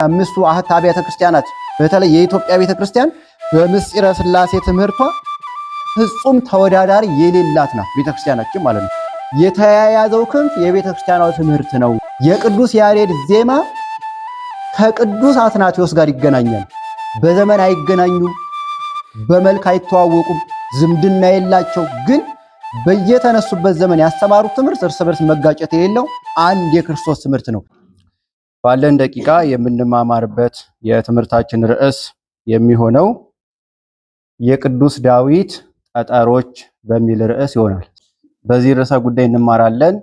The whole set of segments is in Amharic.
አምስቱ አህት አብያተ ክርስቲያናት በተለይ የኢትዮጵያ ቤተክርስቲያን በምስጢረ ሥላሴ ትምህርቷ ፍጹም ተወዳዳሪ የሌላት ናት ቤተክርስቲያናችን ማለት ነው። የተያያዘው ክንፍ የቤተክርስቲያናው ትምህርት ነው። የቅዱስ ያሬድ ዜማ ከቅዱስ አትናቴዎስ ጋር ይገናኛል። በዘመን አይገናኙም፣ በመልክ አይተዋወቁም፣ ዝምድና የላቸው። ግን በየተነሱበት ዘመን ያስተማሩት ትምህርት እርስ በርስ መጋጨት የሌለው አንድ የክርስቶስ ትምህርት ነው። ባለን ደቂቃ የምንማማርበት የትምህርታችን ርዕስ የሚሆነው የቅዱስ ዳዊት ጠጠሮች በሚል ርዕስ ይሆናል። በዚህ ርዕሰ ጉዳይ እንማራለን።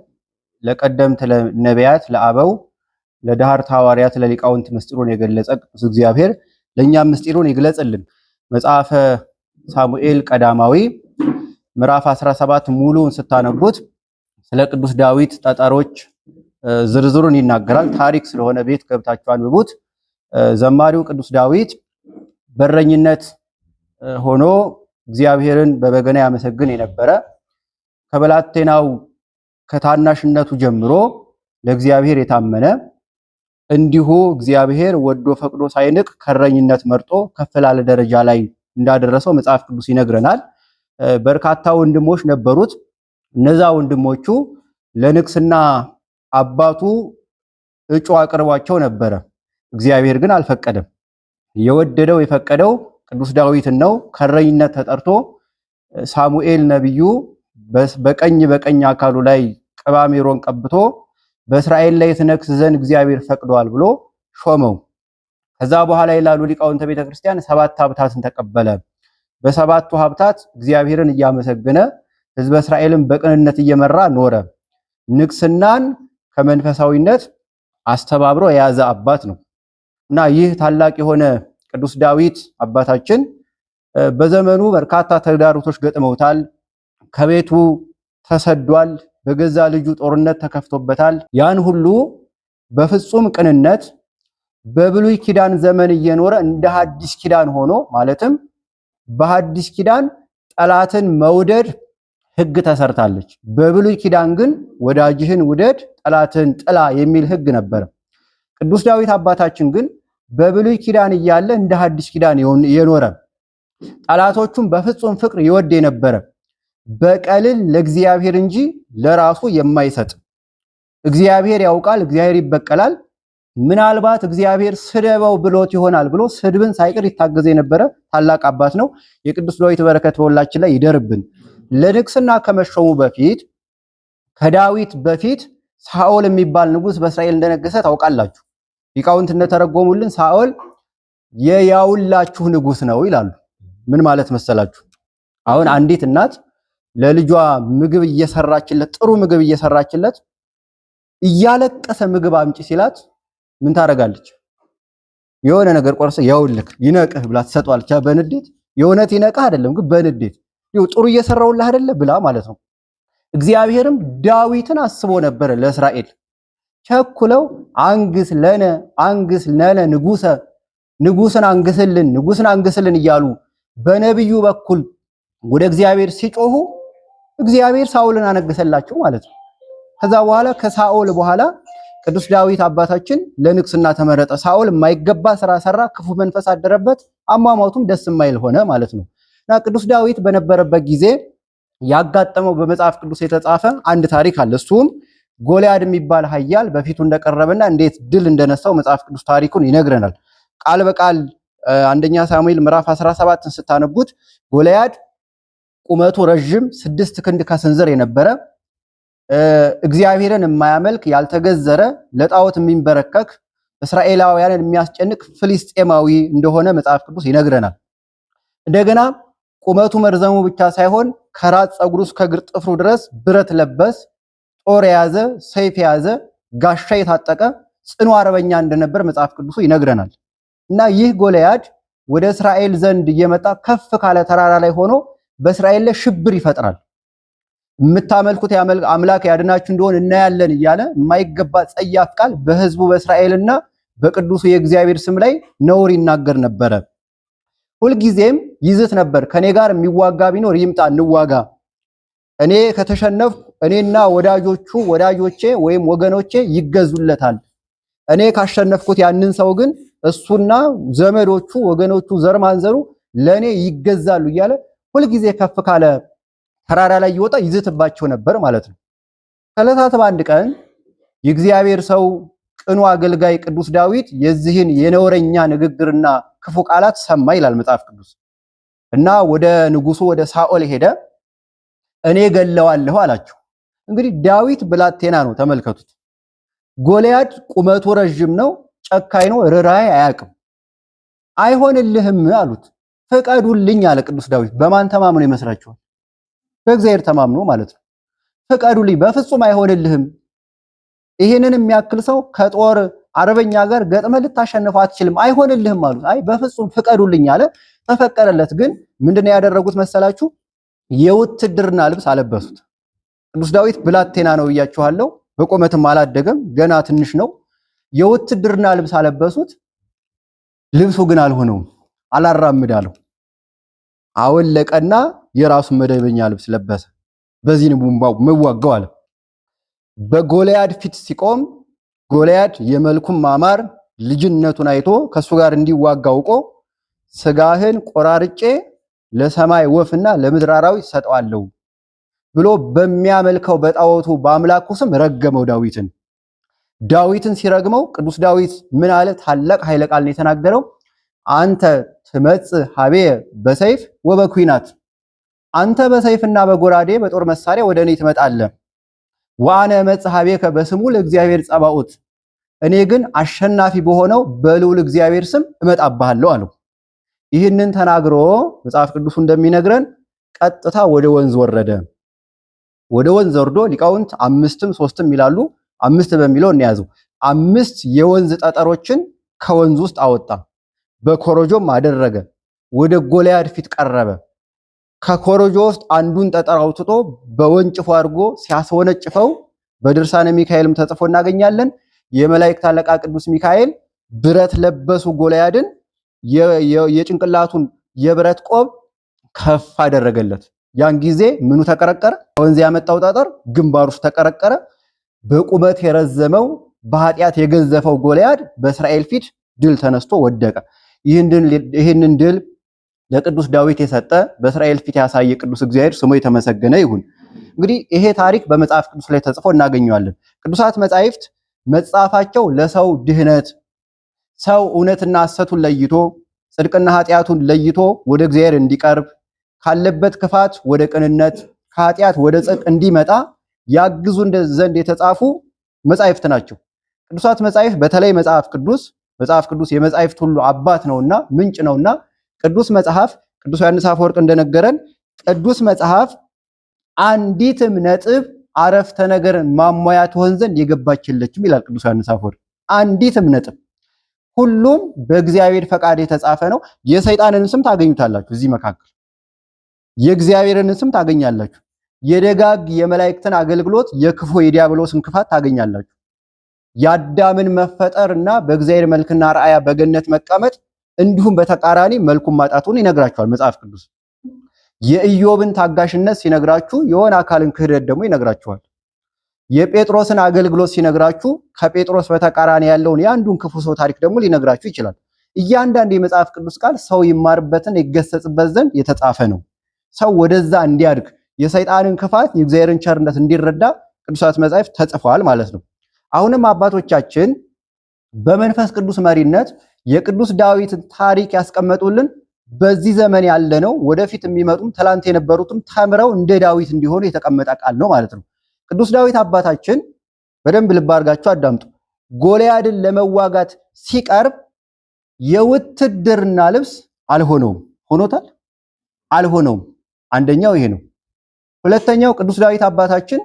ለቀደምት ነቢያት፣ ለአበው፣ ለዳህርት ሐዋርያት፣ ለሊቃውንት ምስጢሩን የገለጸ ቅዱስ እግዚአብሔር ለእኛም ምስጢሩን ይግለጽልን። መጽሐፈ ሳሙኤል ቀዳማዊ ምዕራፍ 17 ሙሉውን ስታነቡት ስለ ቅዱስ ዳዊት ጠጠሮች ዝርዝሩን ይናገራል። ታሪክ ስለሆነ ቤት ገብታችሁ አንብቡት። ዘማሪው ቅዱስ ዳዊት በረኝነት ሆኖ እግዚአብሔርን በበገና ያመሰግን የነበረ ከበላቴናው ከታናሽነቱ ጀምሮ ለእግዚአብሔር የታመነ እንዲሁ እግዚአብሔር ወዶ ፈቅዶ ሳይንቅ ከረኝነት መርጦ ከፍ ላለ ደረጃ ላይ እንዳደረሰው መጽሐፍ ቅዱስ ይነግረናል። በርካታ ወንድሞች ነበሩት። እነዛ ወንድሞቹ ለንግስና አባቱ እጩ አቅርቧቸው ነበረ። እግዚአብሔር ግን አልፈቀደም። የወደደው የፈቀደው ቅዱስ ዳዊትን ነው። ከረኝነት ተጠርቶ ሳሙኤል ነቢዩ በቀኝ አካሉ ላይ ቅባሜሮን ቀብቶ በእስራኤል ላይ ትነግስ ዘንድ እግዚአብሔር ፈቅዷል ብሎ ሾመው። ከዛ በኋላ ይላሉ ሊቃውንተ ቤተክርስቲያን 7 ሀብታትን ተቀበለ። በሰባቱ ሀብታት እግዚአብሔርን እያመሰገነ ሕዝበ እስራኤልን በቅንነት እየመራ ኖረ። ንግስናን ከመንፈሳዊነት አስተባብሮ የያዘ አባት ነው እና ይህ ታላቅ የሆነ ቅዱስ ዳዊት አባታችን በዘመኑ በርካታ ተግዳሮቶች ገጥመውታል። ከቤቱ ተሰዷል። በገዛ ልጁ ጦርነት ተከፍቶበታል። ያን ሁሉ በፍጹም ቅንነት በብሉይ ኪዳን ዘመን እየኖረ እንደ ሐዲስ ኪዳን ሆኖ ማለትም በሐዲስ ኪዳን ጠላትን መውደድ ሕግ ተሰርታለች። በብሉይ ኪዳን ግን ወዳጅህን ውደድ ጠላትን ጥላ የሚል ሕግ ነበር። ቅዱስ ዳዊት አባታችን ግን በብሉይ ኪዳን እያለ እንደ ሐዲስ ኪዳን የኖረ ጠላቶቹን በፍጹም ፍቅር ይወድ የነበረ በቀልን ለእግዚአብሔር እንጂ ለራሱ የማይሰጥ እግዚአብሔር ያውቃል፣ እግዚአብሔር ይበቀላል። ምናልባት እግዚአብሔር ስደበው ብሎት ይሆናል ብሎ ስድብን ሳይቀር ይታገዝ የነበረ ታላቅ አባት ነው። የቅዱስ ዳዊት በረከት በሁላችን ላይ ይደርብን። ለንግስና ከመሾሙ በፊት ከዳዊት በፊት ሳኦል የሚባል ንጉስ በእስራኤል እንደነገሰ ታውቃላችሁ። ሊቃውንት እንደተረጎሙልን ሳኦል የያውላችሁ ንጉስ ነው ይላሉ። ምን ማለት መሰላችሁ? አሁን አንዲት እናት ለልጇ ምግብ እየሰራችለት ጥሩ ምግብ እየሰራችለት እያለቀሰ ምግብ አምጪ ሲላት ምን ታረጋለች? የሆነ ነገር ቆርሰ ያውልክ ይነቅህ ብላ ትሰጧለች። በንዴት የእውነት ይነቅህ አይደለም ግን በንዴት ጥሩ እየሰራውልህ አይደለ ብላ ማለት ነው። እግዚአብሔርም ዳዊትን አስቦ ነበር ለእስራኤል ቸኩለው አንግስ ለነ ንጉስን አንግስልን እያሉ በነብዩ በኩል ወደ እግዚአብሔር ሲጮሁ እግዚአብሔር ሳኦልን አነገሰላቸው ማለት ነው። ከዛ በኋላ ከሳኦል በኋላ ቅዱስ ዳዊት አባታችን ለንግስና ተመረጠ። ሳኦል የማይገባ ስራ ሰራ፣ ክፉ መንፈስ አደረበት፣ አሟሟቱም ደስ የማይል ሆነ ማለት ነው። እና ቅዱስ ዳዊት በነበረበት ጊዜ ያጋጠመው በመጽሐፍ ቅዱስ የተጻፈ አንድ ታሪክ አለ። እሱም ጎልያድ የሚባል ኃያል በፊቱ እንደቀረበና እንዴት ድል እንደነሳው መጽሐፍ ቅዱስ ታሪኩን ይነግረናል። ቃል በቃል አንደኛ ሳሙኤል ምዕራፍ 17ን ስታነቡት ጎልያድ ቁመቱ ረጅም 6 ክንድ ከስንዝር የነበረ እግዚአብሔርን የማያመልክ ያልተገዘረ ለጣዖት የሚንበረከክ እስራኤላውያንን የሚያስጨንቅ ፍልስጤማዊ እንደሆነ መጽሐፍ ቅዱስ ይነግረናል። እንደገና ቁመቱ መርዘሙ ብቻ ሳይሆን ከራስ ፀጉሩ እስከ እግር ጥፍሩ ድረስ ብረት ለበስ ጦር የያዘ ሰይፍ የያዘ ጋሻ የታጠቀ ጽኑ አርበኛ እንደነበር መጽሐፍ ቅዱሱ ይነግረናል። እና ይህ ጎልያድ ወደ እስራኤል ዘንድ እየመጣ ከፍ ካለ ተራራ ላይ ሆኖ በእስራኤል ላይ ሽብር ይፈጥራል። የምታመልኩት አምላክ ያድናችሁ እንደሆነ እናያለን እያለ የማይገባ ጸያፍ ቃል በሕዝቡ በእስራኤልና በቅዱሱ የእግዚአብሔር ስም ላይ ነውር ይናገር ነበረ። ሁልጊዜም ይዝት ነበር፣ ከኔ ጋር የሚዋጋ ቢኖር ይምጣ እንዋጋ። እኔ ከተሸነፍኩ እኔና ወዳጆቼ ወይም ወገኖቼ ይገዙለታል። እኔ ካሸነፍኩት ያንን ሰው ግን እሱና ዘመዶቹ ወገኖቹ ዘር ማንዘሩ ለኔ ይገዛሉ እያለ ሁልጊዜ ከፍ ካለ ተራራ ላይ ይወጣ ይዝትባቸው ነበር ማለት ነው። ከዕለታት በአንድ ቀን የእግዚአብሔር ሰው ቅኑ አገልጋይ ቅዱስ ዳዊት የዚህን የነውረኛ ንግግርና ክፉ ቃላት ሰማ ይላል መጽሐፍ ቅዱስ እና ወደ ንጉሱ ወደ ሳኦል ሄደ። እኔ ገለዋለሁ አላቸው። እንግዲህ ዳዊት ብላቴና ነው፣ ተመልከቱት። ጎልያድ ቁመቱ ረጅም ነው፣ ጨካኝ ነው፣ ርኅራኄ አያውቅም። አይሆንልህም አሉት። ፍቀዱልኝ አለ ቅዱስ ዳዊት። በማን ተማምኖ ይመስላችኋል? በእግዚአብሔር ተማምኖ ማለት ነው። ፍቀዱልኝ፣ በፍጹም አይሆንልህም። ይሄንን የሚያክል ሰው ከጦር አርበኛ ጋር ገጥመህ ልታሸንፈው አትችልም፣ አይሆንልህም አሉት። አይ በፍጹም ፍቀዱልኝ አለ። ተፈቀደለት። ግን ምንድነው ያደረጉት መሰላችሁ? የውትድርና ልብስ አለበሱት። ቅዱስ ዳዊት ብላቴና ነው ብያችኋለሁ። በቁመትም አላደገም፣ ገና ትንሽ ነው። የውትድርና ልብስ አለበሱት። ልብሱ ግን አልሆነውም፣ አላራምዳለሁ። አወለቀና የራሱን መደበኛ ልብስ ለበሰ። በዚህ ነው የምዋጋው አለ። በጎልያድ ፊት ሲቆም ጎልያድ የመልኩም ማማር ልጅነቱን አይቶ ከሱ ጋር እንዲዋጋ አውቆ ስጋህን ቆራርጬ ለሰማይ ወፍና ለምድር አራዊት ሰጠዋለሁ ብሎ በሚያመልከው በጣዖቱ በአምላኩ ስም ረገመው ዳዊትን። ዳዊትን ሲረግመው ቅዱስ ዳዊት ምን አለ? ታላቅ ኃይለ ቃል ነው የተናገረው። አንተ ትመጽእ ሀቤየ በሰይፍ ወበኩናት፣ አንተ በሰይፍና በጎራዴ በጦር መሳሪያ ወደ እኔ ትመጣለህ። ወአነ እመጽእ ሀቤከ በስሙ ለእግዚአብሔር ጸባኦት፣ እኔ ግን አሸናፊ በሆነው በልዑል እግዚአብሔር ስም እመጣብሃለሁ አለው። ይህንን ተናግሮ መጽሐፍ ቅዱሱ እንደሚነግረን ቀጥታ ወደ ወንዝ ወረደ። ወደ ወንዝ ወርዶ ሊቃውንት አምስትም ሶስትም ይላሉ፣ አምስት በሚለው እንያዘው። አምስት የወንዝ ጠጠሮችን ከወንዝ ውስጥ አወጣ፣ በኮረጆም አደረገ። ወደ ጎልያድ ፊት ቀረበ። ከኮረጆ ውስጥ አንዱን ጠጠር አውጥቶ በወንጭፉ አድርጎ ሲያስወነጭፈው በድርሳነ ሚካኤልም ተጽፎ እናገኛለን። የመላእክት አለቃ ቅዱስ ሚካኤል ብረት ለበሱ ጎልያድን የጭንቅላቱን የብረት ቆብ ከፍ አደረገለት። ያን ጊዜ ምኑ ተቀረቀረ? ወንዝ ያመጣው ጠጠር ግንባሩ ውስጥ ተቀረቀረ። በቁመት የረዘመው በኃጢአት የገዘፈው ጎልያድ በእስራኤል ፊት ድል ተነስቶ ወደቀ። ይህንን ድል ለቅዱስ ዳዊት የሰጠ በእስራኤል ፊት ያሳየ ቅዱስ እግዚአብሔር ስሙ የተመሰገነ ይሁን። እንግዲህ ይሄ ታሪክ በመጽሐፍ ቅዱስ ላይ ተጽፎ እናገኘዋለን። ቅዱሳት መጻሕፍት መጽሐፋቸው ለሰው ድህነት፣ ሰው እውነትና ሐሰቱን ለይቶ ጽድቅና ኃጢአቱን ለይቶ ወደ እግዚአብሔር እንዲቀርብ ካለበት ክፋት ወደ ቅንነት ከኃጢአት ወደ ጽድቅ እንዲመጣ ያግዙ ዘንድ የተጻፉ መጻሕፍት ናቸው። ቅዱሳት መጻሕፍት በተለይ መጽሐፍ ቅዱስ የመጻሕፍት ሁሉ አባት ነውና ምንጭ ነውና ቅዱስ መጽሐፍ ቅዱስ ዮሐንስ አፈወርቅ እንደነገረን ቅዱስ መጽሐፍ አንዲትም ነጥብ አረፍተ ነገር ማሟያ ትሆን ዘንድ የገባችለችም ይላል ቅዱስ ዮሐንስ አፈወርቅ። አንዲትም ነጥብ ሁሉም በእግዚአብሔር ፈቃድ የተጻፈ ነው። የሰይጣንን ስም ታገኙታላችሁ እዚህ መካከል፣ የእግዚአብሔርን ስም ታገኛላችሁ። የደጋግ የመላእክትን አገልግሎት፣ የክፉ የዲያብሎስን ክፋት ታገኛላችሁ። የአዳምን መፈጠርና በእግዚአብሔር መልክና ራእያ በገነት መቀመጥ እንዲሁም በተቃራኒ መልኩን ማጣቱን ይነግራችኋል መጽሐፍ ቅዱስ። የኢዮብን ታጋሽነት ሲነግራችሁ የሆነ አካልን ክህደት ደግሞ ይነግራችኋል። የጴጥሮስን አገልግሎት ሲነግራችሁ ከጴጥሮስ በተቃራኒ ያለውን የአንዱን ክፉ ሰው ታሪክ ደግሞ ሊነግራችሁ ይችላል። እያንዳንዱ የመጽሐፍ ቅዱስ ቃል ሰው ይማርበትን ይገሰጽበት ዘንድ የተጻፈ ነው። ሰው ወደዛ እንዲያድግ የሰይጣንን ክፋት የእግዚአብሔርን ቸርነት እንዲረዳ ቅዱሳት መጻሕፍት ተጽፈዋል ማለት ነው። አሁንም አባቶቻችን በመንፈስ ቅዱስ መሪነት የቅዱስ ዳዊትን ታሪክ ያስቀመጡልን በዚህ ዘመን ያለነው ወደፊት የሚመጡም ትላንት የነበሩትም ተምረው እንደ ዳዊት እንዲሆኑ የተቀመጠ ቃል ነው ማለት ነው። ቅዱስ ዳዊት አባታችን በደንብ ልብ አድርጋችሁ አዳምጡ። ጎልያድን ለመዋጋት ሲቀርብ የውትድርና ልብስ አልሆነውም። ሆኖታል? አልሆነውም። አንደኛው ይሄ ነው። ሁለተኛው ቅዱስ ዳዊት አባታችን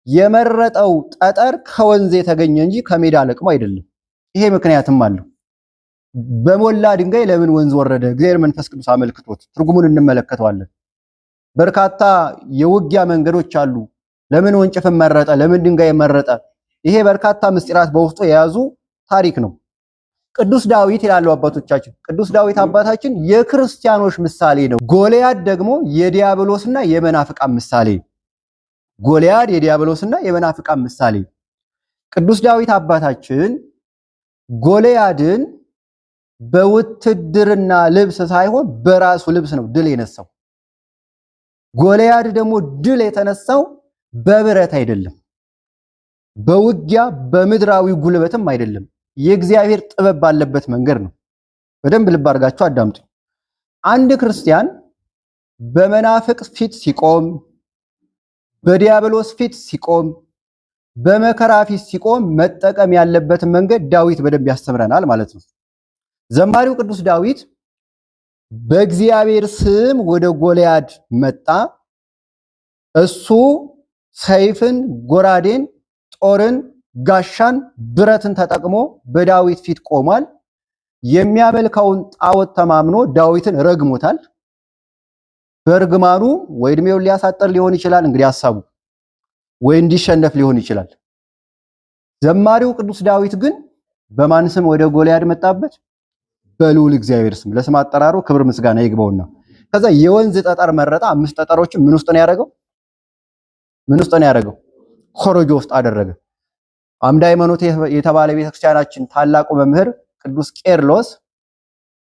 የመረጠው ጠጠር ከወንዝ የተገኘ እንጂ ከሜዳ ለቅሞ አይደለም። ይሄ ምክንያትም አለው። በሞላ ድንጋይ ለምን ወንዝ ወረደ? እግዚአብሔር መንፈስ ቅዱስ አመልክቶት ትርጉሙን እንመለከተዋለን። በርካታ የውጊያ መንገዶች አሉ። ለምን ወንጭፍን መረጠ? ለምን ድንጋይ መረጠ? ይሄ በርካታ ምስጢራት በውስጡ የያዙ ታሪክ ነው። ቅዱስ ዳዊት ይላሉ አባቶቻችን። ቅዱስ ዳዊት አባታችን የክርስቲያኖች ምሳሌ ነው። ጎልያድ ደግሞ የዲያብሎስና የመናፍቃን ምሳሌ። ጎልያድ የዲያብሎስና የመናፍቃን ምሳሌ። ቅዱስ ዳዊት አባታችን ጎልያድን በውትድርና ልብስ ሳይሆን በራሱ ልብስ ነው ድል የነሳው። ጎልያድ ደግሞ ድል የተነሳው በብረት አይደለም፣ በውጊያ በምድራዊ ጉልበትም አይደለም፣ የእግዚአብሔር ጥበብ ባለበት መንገድ ነው። በደንብ ልብ አድርጋችሁ አዳምጡ። አንድ ክርስቲያን በመናፍቅ ፊት ሲቆም፣ በዲያብሎስ ፊት ሲቆም፣ በመከራ ፊት ሲቆም መጠቀም ያለበትን መንገድ ዳዊት በደንብ ያስተምረናል ማለት ነው። ዘማሪው ቅዱስ ዳዊት በእግዚአብሔር ስም ወደ ጎልያድ መጣ። እሱ ሰይፍን፣ ጎራዴን፣ ጦርን፣ ጋሻን፣ ብረትን ተጠቅሞ በዳዊት ፊት ቆሟል። የሚያመልከውን ጣዖት ተማምኖ ዳዊትን ረግሞታል። በእርግማኑ ወይ እድሜውን ሊያሳጠር ሊሆን ይችላል እንግዲህ ሐሳቡ፣ ወይ እንዲሸነፍ ሊሆን ይችላል። ዘማሪው ቅዱስ ዳዊት ግን በማን ስም ወደ ጎልያድ መጣበት? በልዑል እግዚአብሔር ስም። ለስም አጠራሩ ክብር ምስጋና ይግባውና ከዛ የወንዝ ጠጠር መረጣ። 5 ጠጠሮችን ምን ውስጥ ነው ያደረገው? ምን ውስጥ ነው ያደረገው? ኮረጆ ውስጥ አደረገ። አምደ ሃይማኖት የተባለ ቤተክርስቲያናችን ታላቁ መምህር ቅዱስ ቄርሎስ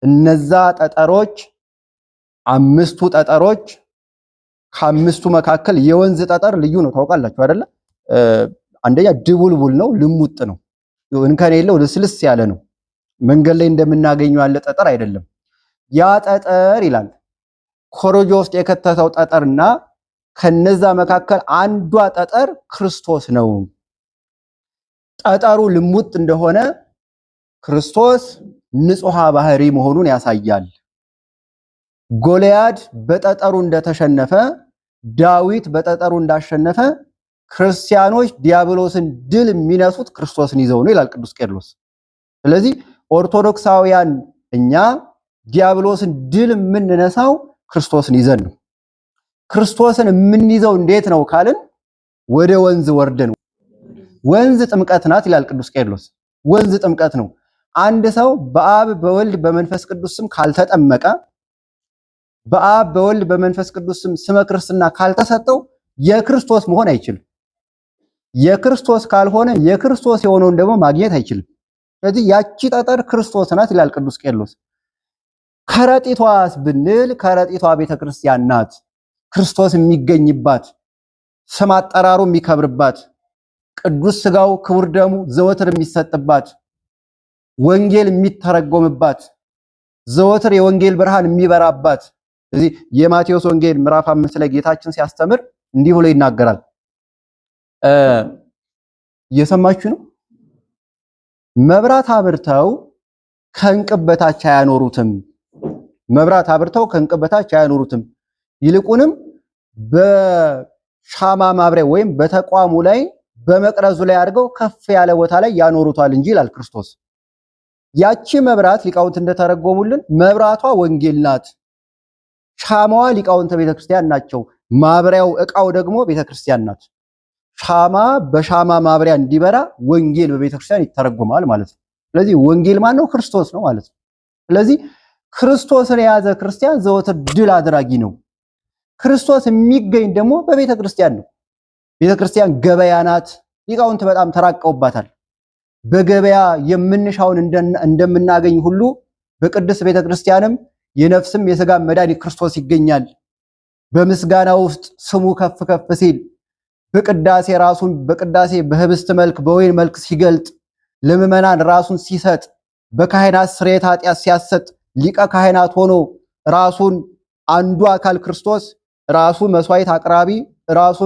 እነዛ ጠጠሮች 5ቱ ጠጠሮች ከ5ቱ መካከል የወንዝ ጠጠር ልዩ ነው ታውቃላችሁ አይደለ? አንደኛ ድቡልቡል ነው፣ ልሙጥ ነው፣ እንከን የለው፣ ልስልስ ያለ ነው። መንገድ ላይ እንደምናገኘው ያለ ጠጠር አይደለም። ያ ጠጠር ይላል ኮረጆ ውስጥ የከተተው ጠጠርና ከነዛ መካከል አንዷ ጠጠር ክርስቶስ ነው። ጠጠሩ ልሙጥ እንደሆነ ክርስቶስ ንጹሃ ባህሪ መሆኑን ያሳያል። ጎልያድ በጠጠሩ እንደተሸነፈ፣ ዳዊት በጠጠሩ እንዳሸነፈ ክርስቲያኖች ዲያብሎስን ድል የሚነሱት ክርስቶስን ይዘው ነው ይላል ቅዱስ ቄርሎስ። ስለዚህ ኦርቶዶክሳውያን እኛ ዲያብሎስን ድል የምንነሳው ክርስቶስን ይዘን ነው። ክርስቶስን የምንይዘው እንዴት ነው ካልን ወደ ወንዝ ወርደን። ወንዝ ጥምቀት ናት ይላል ቅዱስ ቄርሎስ። ወንዝ ጥምቀት ነው። አንድ ሰው በአብ በወልድ በመንፈስ ቅዱስ ስም ካልተጠመቀ፣ በአብ በወልድ በመንፈስ ቅዱስ ስም ስመ ክርስትና ካልተሰጠው የክርስቶስ መሆን አይችልም። የክርስቶስ ካልሆነ የክርስቶስ የሆነውን ደግሞ ማግኘት አይችልም። ስለዚህ ያቺ ጠጠር ክርስቶስ ናት ይላል ቅዱስ ቄርሎስ። ከረጢቷስ ብንል ከረጢቷ ቤተክርስቲያን ናት። ክርስቶስ የሚገኝባት፣ ስም አጠራሩ የሚከብርባት፣ ቅዱስ ስጋው ክቡር ደሙ ዘወትር የሚሰጥባት፣ ወንጌል የሚተረጎምባት፣ ዘወትር የወንጌል ብርሃን የሚበራባት። ስለዚህ የማቴዎስ ወንጌል ምዕራፍ 5 ላይ ጌታችን ሲያስተምር እንዲህ ብሎ ይናገራል። እየሰማችሁ ነው? መብራት አብርተው ከእንቅብ በታች አያኖሩትም። መብራት አብርተው ከእንቅብ በታች አያኖሩትም፣ ይልቁንም በሻማ ማብሪያ ወይም በተቋሙ ላይ በመቅረዙ ላይ አድርገው ከፍ ያለ ቦታ ላይ ያኖሩታል እንጂ ይላል ክርስቶስ። ያቺ መብራት ሊቃውንት እንደተረጎሙልን መብራቷ ወንጌል ናት። ሻማዋ ሊቃውንተ ቤተክርስቲያን ናቸው። ማብሪያው ዕቃው ደግሞ ቤተክርስቲያን ናት። ሻማ በሻማ ማብሪያ እንዲበራ ወንጌል በቤተክርስቲያን ይተረጎማል ማለት ነው። ስለዚህ ወንጌል ማን ነው? ክርስቶስ ነው ማለት ነው። ስለዚህ ክርስቶስን የያዘ ክርስቲያን ዘወትር ድል አድራጊ ነው። ክርስቶስ የሚገኝ ደግሞ በቤተክርስቲያን ነው። ቤተክርስቲያን ገበያ ናት። ሊቃውንት በጣም ተራቀውባታል። በገበያ የምንሻውን እንደምናገኝ ሁሉ በቅድስት ቤተክርስቲያንም የነፍስም የሥጋም መድኃኒት ክርስቶስ ይገኛል። በምስጋና ውስጥ ስሙ ከፍ ከፍ ሲል፣ በቅዳሴ ራሱን በቅዳሴ በህብስት መልክ በወይን መልክ ሲገልጥ፣ ለምዕመናን ራሱን ሲሰጥ፣ በካህናት ስርየተ ኃጢአት ሲያሰጥ፣ ሊቀ ካህናት ሆኖ ራሱን አንዱ አካል ክርስቶስ ራሱ መስዋዕት አቅራቢ፣ ራሱ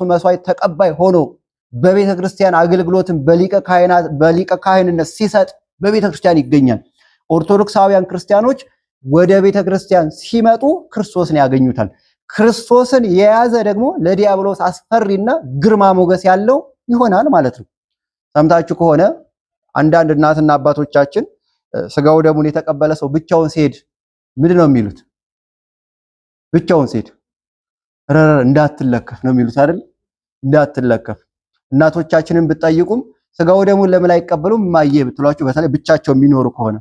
መስዋዕት ተቀባይ ሆኖ በቤተ ክርስቲያን አገልግሎትን በሊቀ ካህንነት ሲሰጥ በቤተ ክርስቲያን ይገኛል። ኦርቶዶክሳውያን ክርስቲያኖች ወደ ቤተ ክርስቲያን ሲመጡ ክርስቶስን ያገኙታል። ክርስቶስን የያዘ ደግሞ ለዲያብሎስ አስፈሪና ግርማ ሞገስ ያለው ይሆናል ማለት ነው። ሰምታችሁ ከሆነ አንዳንድ እናትና አባቶቻችን ስጋው ደሙን የተቀበለ ሰው ብቻውን ሲሄድ ምንድን ነው የሚሉት? ብቻውን ሲሄድ እንዳትለከፍ ነው የሚሉት አይደል? እንዳትለከፍ። እናቶቻችንን ብትጠይቁም ስጋው ደሙን ለምን አይቀበሉም ማየ ብትሏቸው፣ በተለይ ብቻቸው የሚኖሩ ከሆነ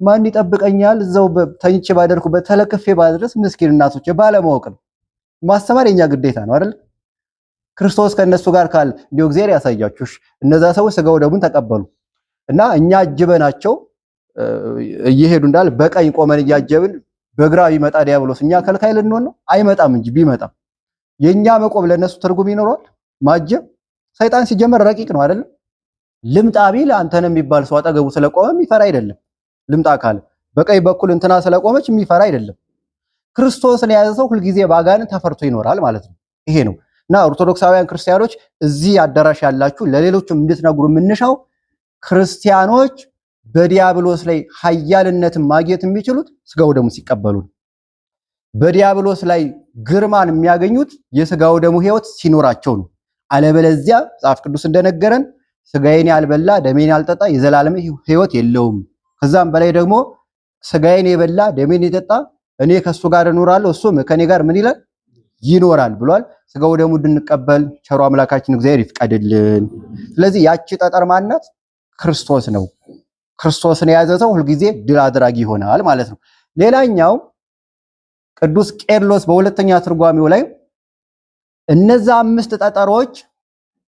ማን ይጠብቀኛል እዛው ተኝቼ ባደርኩበት ተለክፌ ባድረስ፣ ምስኪን እናቶች ባለማወቅ ነው። ማስተማር የኛ ግዴታ ነው አይደል? ክርስቶስ ከነሱ ጋር ካል እንዲሁ እግዚአብሔር ያሳያችሁ። እነዛ ሰዎች ስጋው ደሙን ተቀበሉ እና እኛ አጅበናቸው እየሄዱ እንዳለ በቀኝ ቆመን እያጀብን በግራ ቢመጣ ዲያብሎስ እኛ ከልካይ ልንሆን ነው? አይመጣም እንጂ ቢመጣም የኛ መቆም ለነሱ ትርጉም ይኖረዋል? ማጀብ ሰይጣን ሲጀመር ረቂቅ ነው አይደል? ልምጣ ቢል አንተን የሚባል ሰው አጠገቡ ስለቆመ የሚፈራ አይደለም። ልምጣ ካለ በቀኝ በኩል እንትና ስለቆመች የሚፈራ አይደለም። ክርስቶስን የያዘ ሰው ሁልጊዜ ባጋንን ተፈርቶ ይኖራል ማለት ነው። ይሄ ነው እና ኦርቶዶክሳውያን ክርስቲያኖች እዚህ አዳራሽ ያላችሁ ለሌሎችም እንድትነግሩ የምንሻው ክርስቲያኖች በዲያብሎስ ላይ ኃያልነትን ማግኘት የሚችሉት ስጋው ደሙ ሲቀበሉ፣ በዲያብሎስ ላይ ግርማን የሚያገኙት የስጋው ደሙ ሕይወት ሲኖራቸው ነው። አለበለዚያ መጽሐፍ ቅዱስ እንደነገረን ስጋዬን ያልበላ ደሜን ያልጠጣ የዘላለም ሕይወት የለውም። ከዛም በላይ ደግሞ ስጋዬን የበላ ደሜን የጠጣ እኔ ከሱ ጋር እኖራለሁ እሱም ከኔ ጋር ምን ይላል ይኖራል ብሏል። ስጋው ደሙ እንድንቀበል ቸሩ አምላካችን እግዚአብሔር ይፍቀድልን። ስለዚህ ያቺ ጠጠር ማናት? ክርስቶስ ነው። ክርስቶስን የያዘ ሰው ሁልጊዜ ድል አድራጊ ይሆናል ማለት ነው። ሌላኛው ቅዱስ ቄርሎስ በሁለተኛ ትርጓሜው ላይ እነዛ 5 ጠጠሮች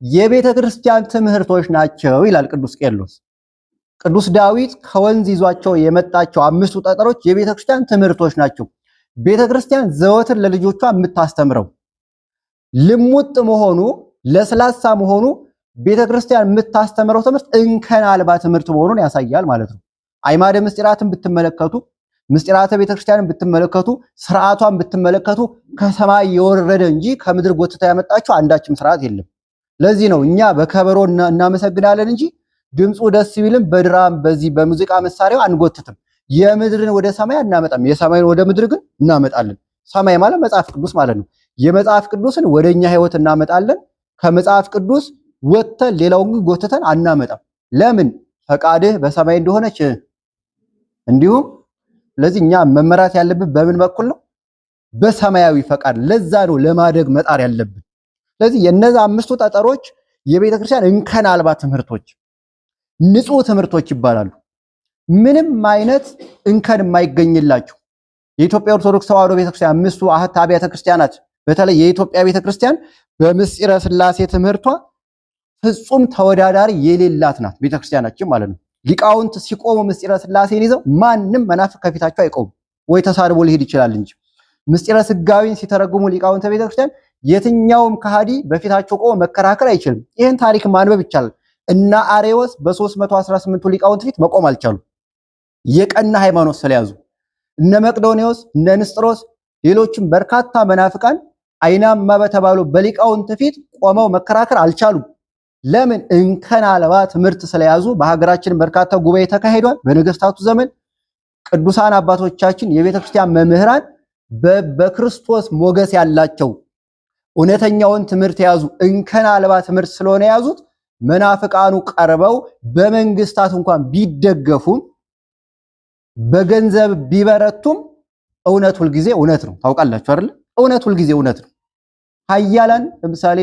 የቤተ ክርስቲያን ትምህርቶች ናቸው ይላል ቅዱስ ቄርሎስ። ቅዱስ ዳዊት ከወንዝ ይዟቸው የመጣቸው 5ቱ ጠጠሮች የቤተ ክርስቲያን ትምህርቶች ናቸው። ቤተ ክርስቲያን ዘወትር ለልጆቿ የምታስተምረው ልሙጥ መሆኑ ለስላሳ መሆኑ ቤተ ክርስቲያን የምታስተምረው ትምህርት እንከን አልባ ትምህርት መሆኑን ያሳያል ማለት ነው። አዕማደ ምስጢራትን ብትመለከቱ፣ ምስጢራተ ቤተ ክርስቲያንን ብትመለከቱ፣ ስርዓቷን ብትመለከቱ ከሰማይ የወረደ እንጂ ከምድር ጎትታ ያመጣችው አንዳችም ስርዓት የለም። ለዚህ ነው እኛ በከበሮ እናመሰግናለን እንጂ ድምፁ ደስ ቢልም በድራም በዚህ በሙዚቃ መሳሪያው አንጎትትም። የምድርን ወደ ሰማይ አናመጣም፣ የሰማይን ወደ ምድር ግን እናመጣለን። ሰማይ ማለት መጽሐፍ ቅዱስ ማለት ነው። የመጽሐፍ ቅዱስን ወደኛ ህይወት እናመጣለን። ከመጽሐፍ ቅዱስ ወጥተን ሌላውን ግን ጎትተን አናመጣም። ለምን? ፈቃድህ በሰማይ እንደሆነች እንዲሁም። ስለዚህ እኛ መመራት ያለብን በምን በኩል ነው? በሰማያዊ ፈቃድ። ለዛ ነው ለማደግ መጣር ያለብን። ስለዚህ የነዛ 5ቱ ጠጠሮች የቤተ ክርስቲያን እንከን አልባ ትምህርቶች፣ ንጹህ ትምህርቶች ይባላሉ። ምንም አይነት እንከን የማይገኝላቸው የኢትዮጵያ ኦርቶዶክስ ተዋሕዶ ቤተክርስቲያን 5ቱ አህት አብያተ ክርስቲያናት በተለይ የኢትዮጵያ ቤተክርስቲያን በምስጢረ ሥላሴ ትምህርቷ ፍጹም ተወዳዳሪ የሌላት ናት ቤተክርስቲያናችን ማለት ነው። ሊቃውንት ሲቆሙ ምስጢረ ሥላሴን ይዘው ማንም መናፍቅ ከፊታቸው አይቆም፣ ወይ ተሳድቦ ሊሄድ ይችላል እንጂ ምስጢረ ሥጋዌን ሲተረጉሙ ሊቃውንተ ቤተክርስቲያን የትኛውም ከሃዲ በፊታቸው ቆሞ መከራከር አይችልም። ይህን ታሪክ ማንበብ ይቻላል። እና አሬዎስ በ318ቱ ሊቃውንት ፊት መቆም አልቻሉ፣ የቀና ሃይማኖት ስለያዙ። እነ መቅዶኒዎስ፣ እነ ንስጥሮስ፣ ሌሎችም በርካታ መናፍቃን አይናማ በተባሉ በሊቃውንት ፊት ቆመው መከራከር አልቻሉም። ለምን? እንከን አልባ ትምህርት ስለያዙ። በሀገራችን በርካታ ጉባኤ ተካሂዷል። በነገስታቱ ዘመን ቅዱሳን አባቶቻችን የቤተ ክርስቲያን መምህራን በክርስቶስ ሞገስ ያላቸው እውነተኛውን ትምህርት የያዙ እንከን አልባ ትምህርት ስለሆነ የያዙት መናፍቃኑ ቀርበው በመንግስታት እንኳን ቢደገፉም በገንዘብ ቢበረቱም እውነት ሁልጊዜ እውነት ነው። ታውቃላችሁ አይደል? እውነት ሁልጊዜ እውነት ነው። ኃያላን ለምሳሌ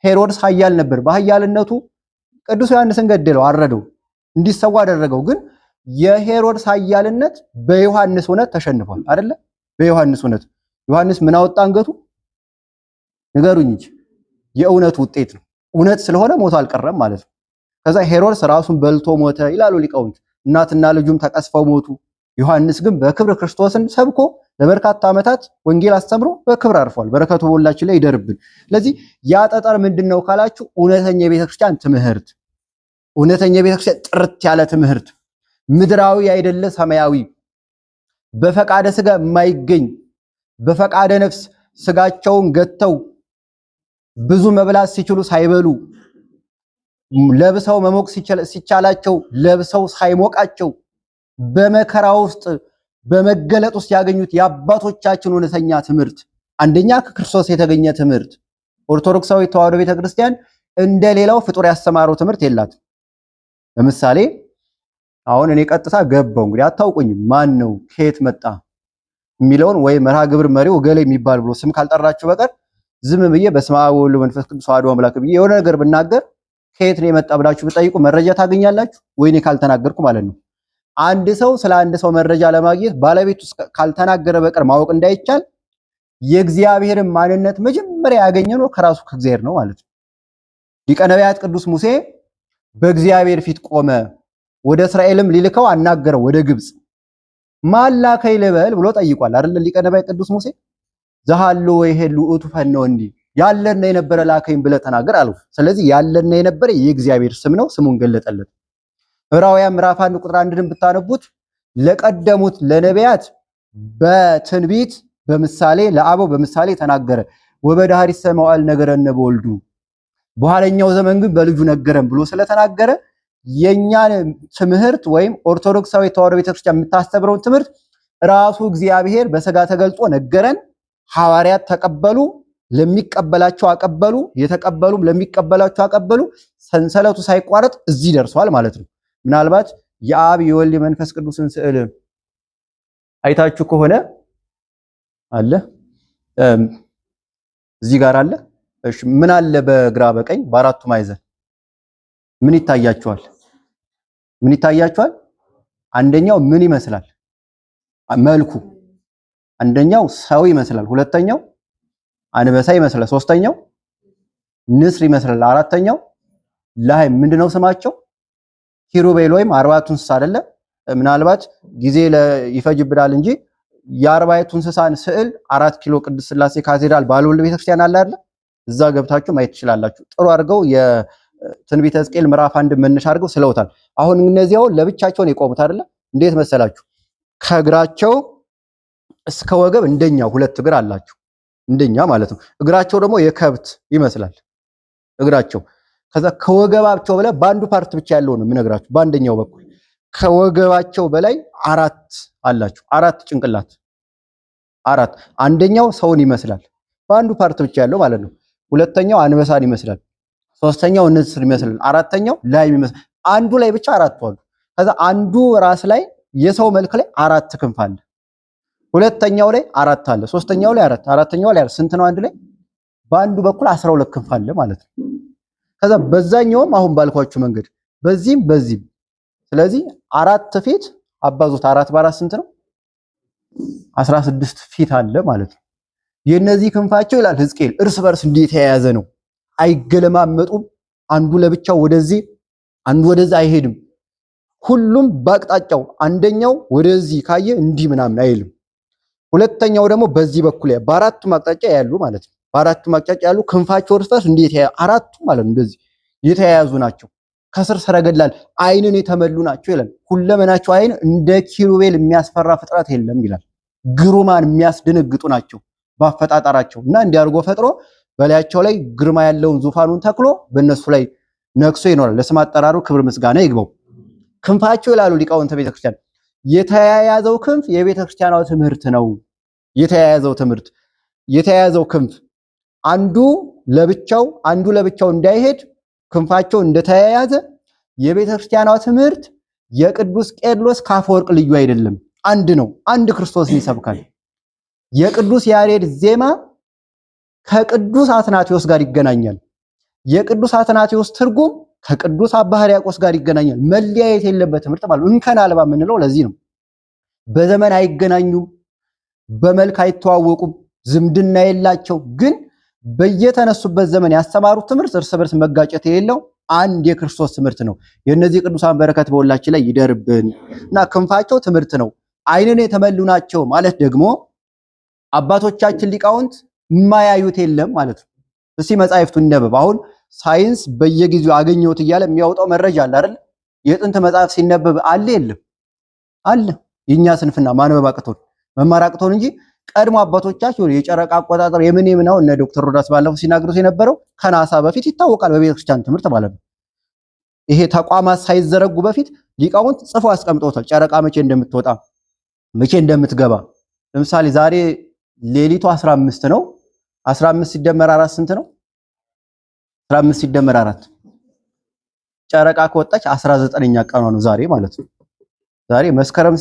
ሄሮድስ ኃያል ነበር። በኃያልነቱ ቅዱስ ዮሐንስን ገደለው፣ አረደው፣ እንዲሰዋ አደረገው። ግን የሄሮድስ ኃያልነት በዮሐንስ እውነት ተሸንፏል አይደለ? በዮሐንስ እውነት ዮሐንስ ምን አወጣ አንገቱ? ንገሩኝ እንጂ የእውነቱ ውጤት ነው። እውነት ስለሆነ ሞቶ አልቀረም ማለት ነው። ከዛ ሄሮድስ ራሱን በልቶ ሞተ ይላሉ ሊቃውንት። እናትና ልጁም ተቀስፈው ሞቱ። ዮሐንስ ግን በክብር ክርስቶስን ሰብኮ ለበርካታ ዓመታት ወንጌል አስተምሮ በክብር አርፏል። በረከቱ በሁላችን ላይ ይደርብን። ስለዚህ ያ ጠጠር ምንድነው ካላችሁ እውነተኛ የቤተክርስቲያን ትምህርት፣ እውነተኛ የቤተክርስቲያን ጥርት ያለ ትምህርት፣ ምድራዊ አይደለ ሰማያዊ፣ በፈቃደ ስጋ የማይገኝ በፈቃደ ነፍስ ስጋቸውን ገተው ብዙ መብላት ሲችሉ ሳይበሉ ለብሰው መሞቅ ሲቻላቸው ለብሰው ሳይሞቃቸው በመከራ ውስጥ በመገለጥ ውስጥ ያገኙት የአባቶቻችን እውነተኛ ትምህርት፣ አንደኛ ከክርስቶስ የተገኘ ትምህርት። ኦርቶዶክሳዊ ተዋሕዶ ቤተክርስቲያን እንደሌላው ፍጡር ያስተማረው ትምህርት የላትም። ለምሳሌ አሁን እኔ ቀጥታ ገባው እንግዲህ አታውቁኝም፣ ማን ነው ከየት መጣ የሚለውን ወይ መርሃ ግብር መሪው ገሌ የሚባል ብሎ ስም ካልጠራችሁ በቀር ዝም ብዬ በስመ አብ ወወልድ ወመንፈስ ቅዱስ አሐዱ አምላክ ብዬ የሆነ ነገር ብናገር ከየት ነው የመጣ ብላችሁ ብጠይቁ መረጃ ታገኛላችሁ ወይ? እኔ ካልተናገርኩ ማለት ነው። አንድ ሰው ስለ አንድ ሰው መረጃ ለማግኘት ባለቤቱ ካልተናገረ በቀር ማወቅ እንዳይቻል የእግዚአብሔርን ማንነት መጀመሪያ ያገኘነው ከራሱ ከእግዚአብሔር ነው ማለት ነው። ሊቀ ነቢያት ቅዱስ ሙሴ በእግዚአብሔር ፊት ቆመ። ወደ እስራኤልም ሊልከው አናገረው ወደ ግብጽ። ማን ላከኝ ልበል ብሎ ጠይቋል አይደል ሊቀ ነቢያት ቅዱስ ሙሴ። ዘሃሎ ወይሄሉ ውእቱ ፈነወ እንዲ ያለና የነበረ ላከኝ ብለህ ተናገር አለው። ስለዚህ ያለና የነበረ የእግዚአብሔር ስም ነው፣ ስሙን ገለጠለት። ዕብራውያን ምዕራፍ 1 ቁጥር 1ን ብታነቡት ለቀደሙት ለነቢያት በትንቢት በምሳሌ ለአበው በምሳሌ ተናገረ። ወበዳህሪሰ መዋዕል ነገረነ በወልዱ በኋለኛው ዘመን ግን በልጁ ነገረን ብሎ ስለተናገረ የኛን ትምህርት ወይም ኦርቶዶክሳዊ ተዋሕዶ ቤተክርስቲያን የምታስተምረውን ትምህርት ራሱ እግዚአብሔር በሥጋ ተገልጦ ነገረን። ሐዋርያት ተቀበሉ፣ ለሚቀበላቸው አቀበሉ፣ የተቀበሉም ለሚቀበላቸው አቀበሉ። ሰንሰለቱ ሳይቋረጥ እዚህ ደርሷል ማለት ነው። ምናልባት የአብ የወልድ የመንፈስ ቅዱስን ስዕል አይታችሁ ከሆነ አለ እዚህ ጋር አለ። እሺ ምን አለ በግራ በቀኝ በአራቱ ማዕዘን ምን ይታያችኋል? ምን ይታያችኋል? አንደኛው ምን ይመስላል? መልኩ አንደኛው ሰው ይመስላል፣ ሁለተኛው አንበሳ ይመስላል፣ ሶስተኛው ንስር ይመስላል፣ አራተኛው ላይ ምንድነው ስማቸው? ኪሩቤል ወይም አርባዕቱ እንስሳ አይደለ? ምናልባት ጊዜ ይፈጅብናል እንጂ የአርባዕቱ እንስሳን ስዕል 4 ኪሎ ቅድስት ሥላሴ ካቴድራል ባለወልድ ቤተክርስቲያን አለ አይደል? እዛ ገብታችሁ ማየት ትችላላችሁ። ጥሩ አድርገው የትንቢተ ሕዝቅኤል ምዕራፍ 1 መነሻ አድርገው ስለውታል። አሁን እነዚያው ለብቻቸው ነው የቆሙት አይደለ? እንዴት መሰላችሁ? ከእግራቸው እስከ ወገብ እንደኛ 2 እግር አላቸው፣ እንደኛ ማለት ነው። እግራቸው ደግሞ የከብት ይመስላል እግራቸው። ከዛ ከወገባቸው በላይ በአንዱ ፓርት ብቻ ያለው ነው የምነግራችሁ። በአንደኛው በኩል ከወገባቸው በላይ 4 አላቸው፣ 4 ጭንቅላት፣ 4። አንደኛው ሰውን ይመስላል በአንዱ ፓርት ብቻ ያለው ማለት ነው። ሁለተኛው አንበሳን ይመስላል፣ ሶስተኛው ንስር ይመስላል፣ አራተኛው ላም ይመስላል። አንዱ ላይ ብቻ 4 አሉ። ከዛ አንዱ ራስ ላይ የሰው መልክ ላይ 4 ክንፍ አለ፣ ሁለተኛው ላይ 4 አለ፣ ሶስተኛው ላይ 4፣ አራተኛው ላይ 4። ስንት ነው አንድ ላይ? በአንዱ በኩል 12 ክንፍ አለ ማለት ነው። ከዛ በዛኛውም አሁን ባልኳችሁ መንገድ በዚህም በዚህም። ስለዚህ 4 ፊት አባዙት 4 በ4 ስንት ነው? 16 ፊት አለ ማለት ነው። የነዚህ ክንፋቸው ይላል ሕዝቅኤል እርስ በርስ እንዴት የተያያዘ ነው፣ አይገለማመጡም። አንዱ ለብቻው ወደዚህ አንዱ ወደዛ አይሄድም። ሁሉም ባቅጣጫው፣ አንደኛው ወደዚህ ካየ እንዲህ ምናምን አይልም። ሁለተኛው ደግሞ በዚህ በኩል በአራቱ አቅጣጫ ያሉ ማለት ነው። በአራቱ አቅጣጫ ያሉ ክንፋቸው እርስ በርስ እንዴት አራቱ ማለት ነው እንደዚህ የተያያዙ ናቸው። ከስር ሰረገላል ዓይንን የተመሉ ናቸው ይላል። ሁለመናቸው ዓይን እንደ ኪሩቤል የሚያስፈራ ፍጥረት የለም ይላል። ግሩማን የሚያስደነግጡ ናቸው ባፈጣጠራቸው እና እንዲያርጎ ፈጥሮ በላያቸው ላይ ግርማ ያለውን ዙፋኑን ተክሎ በእነሱ ላይ ነክሶ ይኖራል። ለስም አጠራሩ ክብር ምስጋና ይግባው። ክንፋቸው ይላሉ ሊቃውንተ ቤተክርስቲያን የተያያዘው ክንፍ የቤተክርስቲያኗ ትምህርት ነው። የተያያዘው ክንፍ አንዱ ለብቻው እንዳይሄድ ክንፋቸው እንደተያያዘ የቤተክርስቲያኗ ትምህርት የቅዱስ ቄርሎስ ከአፈወርቅ ልዩ አይደለም፣ አንድ ነው። አንድ ክርስቶስን ይሰብካል። የቅዱስ ያሬድ ዜማ ከቅዱስ አትናቴዎስ ጋር ይገናኛል። የቅዱስ አትናቴዎስ ትርጉም ከቅዱስ አባ ሕርያቆስ ጋር ይገናኛል። መለያየት የለበት ትምህርት ማለት እንከን አልባ የምንለው ለዚህ ነው። በዘመን አይገናኙም፣ በመልክ አይተዋወቁም፣ ዝምድና የላቸው። ግን በየተነሱበት ዘመን ያስተማሩት ትምህርት እርስ በርስ መጋጨት የሌለው አንድ የክርስቶስ ትምህርት ነው። የእነዚህ ቅዱሳን በረከት በሁላችን ላይ ይደርብን እና ክንፋቸው ትምህርት ነው። ዓይንን የተመሉ ናቸው ማለት ደግሞ አባቶቻችን ሊቃውንት የማያዩት የለም ማለት ነው። እስቲ መጻሕፍቱን ይነበብ። አሁን ሳይንስ በየጊዜው አገኘሁት እያለ የሚያወጣው መረጃ አለ አይደል? የጥንት መጽሐፍ ሲነበብ አለ የለም? አለ። የኛ ስንፍና ማንበብ አቅቶን መማር አቅቶን እንጂ ቀድሞ አባቶቻችን የጨረቃ አቆጣጠር የምን ነው እነ ዶክተር ሮዳስ ባለፈው ሲናገሩት የነበረው ከናሳ በፊት ይታወቃል፣ በቤተክርስቲያን ትምህርት ማለት ነው። ይሄ ተቋማት ሳይዘረጉ በፊት ሊቃውንት ጽፎ አስቀምጠውታል። ጨረቃ መቼ እንደምትወጣ መቼ እንደምትገባ። ለምሳሌ ዛሬ ሌሊቱ 15 ነው። 15 ሲደመር 4 ስንት ነው? 15 ሲደመር 4 ጨረቃ ከወጣች 19ኛ ቀኗ ነው ዛሬ ማለት ነው። ዛሬ መስከረም